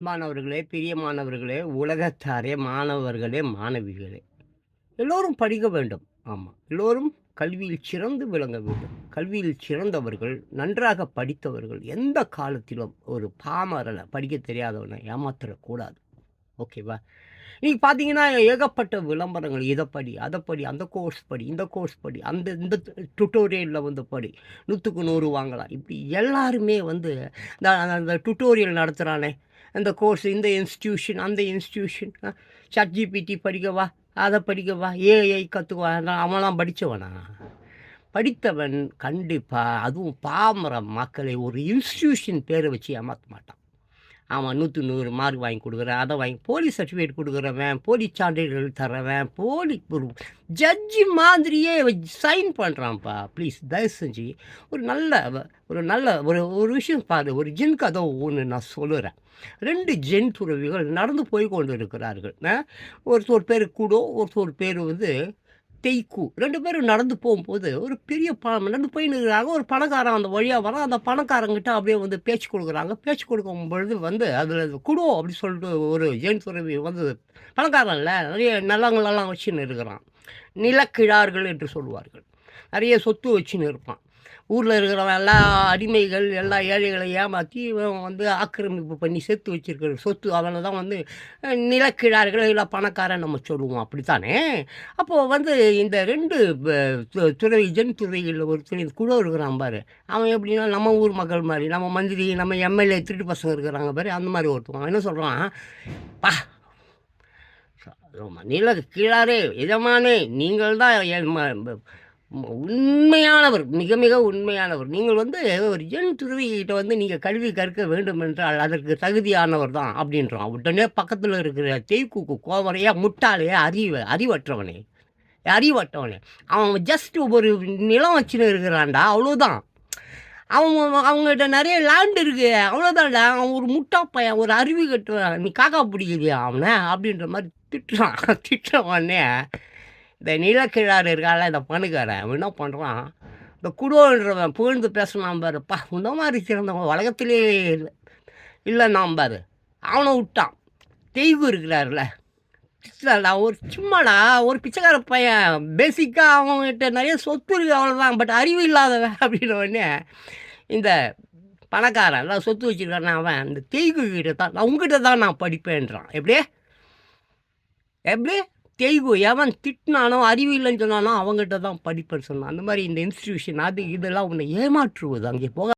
மாணவர்களே, பிரியமானவர்களே, உலகத்தாரே, மாணவர்களே, மாணவிகளே, எல்லோரும் படிக்க வேண்டும். ஆமா. எல்லோரும் கல்வியில் சிறந்து விளங்க வேண்டும். கல்வியில் சிறந்தவர்கள், நன்றாக படித்தவர்கள், எந்த காலத்திலும் ஒரு பாமரன, படிக்க தெரியாதவன ஏமாத்திறக்கூடாது. ஓகேவா? இன்னைக்கு பார்த்தீங்கன்னா, ஏகப்பட்ட விளம்பரங்கள். இத படி, அத படி, அந்த கோர்ஸ் படி, இந்த கோர்ஸ் படி, இந்த டுட்டோரியல்ல வந்து படி. 100க்கு 100 வாங்கலாம். இப்படி எல்லாருமே வந்து இந்த அந்த டுட்டோரியல் நடத்துறானே, இந்த கோர்ஸ், இந்த இன்ஸ்டிடியூஷன், அந்த இன்ஸ்டிடியூஷன், ChatGPT படிக்கவா, அத படிக்கவா, ஏஐ கத்துக்கவா, அவன்லாம் படிச்சவனா? படித்தவன் கண்டிப்பா, அதுவும் பாமர மக்களை ஒரு இன்ஸ்டிடியூஷன் பேர வச்சு ஏமாத்த மாட்டான். அவன் 100க்கு 100 மார்க் வாங்கி குடுக்குறேன், அத வாங்கி போலி சர்டிஃபிகேட் குடுக்குறவன், போலி சான்றிதழ் தர்றவன், போலி ஒரு ஜட்ஜு மாதிரியே சைன் பண்றான்ப்பா. ப்ளீஸ் தயவு செஞ்சு ஒரு விஷயம் பாரு. ஒரு ஜின் கதை ஒண்ணு நான் சொல்லுறேன். 2 ஜென் துறவிகள் நடந்து போய் கொண்டு இருக்கிறார்கள். ஒருத்தர் பேரு குடோ, ஒருத்தர் பேரு வந்து தெய்க்கு. 2 பேரும் நடந்து போகும்போது, ஒரு பெரிய நடந்து போயின்னு இருக்கிறாங்க. ஒரு பணக்காரன் அந்த வழியா வரான். அந்த பணக்காரங்கிட்ட அப்படியே வந்து பேச்சு குடுக்குறாங்க. பேச்சு குடுக்கும் பொழுது வந்து, அதில "குடு" அப்படி சொல்லிட்டு ஒரு ஜெயின் துறவி வந்து பணக்காரன்ல, நிறைய நிலங்களெல்லாம் வச்சுன்னு இருக்கிறான். நிலக்கிழார்கள் என்று சொல்லுவார்கள். நிறைய சொத்து வச்சுன்னு இருப்பான். ஊர்ல இருக்கிறவன் எல்லா அடிமைகள், எல்லா ஏழைகளை ஏமாத்தி, இவன் வந்து ஆக்கிரமிப்பு பண்ணி சேர்த்து வச்சிருக்கிற சொத்து அவன தான் வந்து நிலக்கிழார்கள், இல்ல பணக்காரன் நம்ம சொல்லுவோம். அப்படித்தானே? அப்போ வந்து இந்த 2 ப துறவி ஜென் துறவிகள்ல ஒருத்தன் இந்த குழு இருக்கிறான் பாரு. அவன் எப்படின்னா, நம்ம ஊர் மக்கள் மாரி, நம்ம மந்திரி, நம்ம எம்எல்ஏ திருட்டு பசங்க இருக்கிறாங்க பாரு, அந்த மாரி ஒருத்தன். அவன் என்ன சொல்றான், "பா! நில கீழாரே, எஜமானே, நீங்கள் தான் என் உண்மையானவர், மிக மிக உண்மையானவர். நீங்கள் வந்து ஒரு ஜென் துறவிகிட்ட வந்து நீங்க கல்வி கற்க வேண்டும் என்றால், அதற்கு தகுதியானவர் தான்" அப்படின்றான். உடனே பக்கத்துல இருக்கிற தேய்க்கூக்கு கோவம், "ஏன் முட்டாளே! அறிவற்றவனே! அறிவட்டவனே! அவன் ஜஸ்ட் ஒரு நிலம் வச்சுன்னு இருக்கிறான்டா, அவ்வளோதான். அவங்ககிட்ட நெறைய லேண்ட் இருக்கு. அவ்வளோதான்டா. அவன் ஒரு முட்டா பையன், ஒரு அறிவு கெட்டவன். நீ காக்கா புடிக்கிறியா அவன?" அப்படின்ற மாரி திட்டுறான். திட்டுன உடனே, இந்த நிலக்கிழார் இருக்கான்ல, இந்த பணக்காரன், அவன் என்ன பண்றான், இந்த குடோன்றவன் புகழ்ந்து பேசுனான் பாரு, "அப்பா! உன்ன மாரி சிறந்தவன் உலகத்திலேயே இல்லன்னான் பாரு." அவன உட்டான். தெய்வு இருக்கிறார்ல, திட்டுறான்டா. ஒரு சும்மாடா, ஒரு பிச்சைக்கார பையன். பேசிக்கா அவன்கிட்ட நெறைய சொத்து இருக்கு அவ்வளோதான். பட் அறிவு இல்லாதவன் அப்படின்ன உடனே, இந்த பணக்காரன் எல்லாம் சொத்து வச்சிருக்கானே அவன், இந்த தேய்கு கிட்ட தான், "நான் உன்கிட்ட தான் நான் படிப்பேன்றான்." எப்படி? எப்படி? தேய்கு எவன் திட்டுனானோ, அறிவு இல்லன்னு சொன்னானோ, அவன்கிட்ட தான் படிப்பேன்னு சொன்னான். அந்த மாரி இந்த இன்ஸ்டிடியூஷன் அது இதெல்லாம் உன்னை ஏமாற்றுவது. அங்கே போக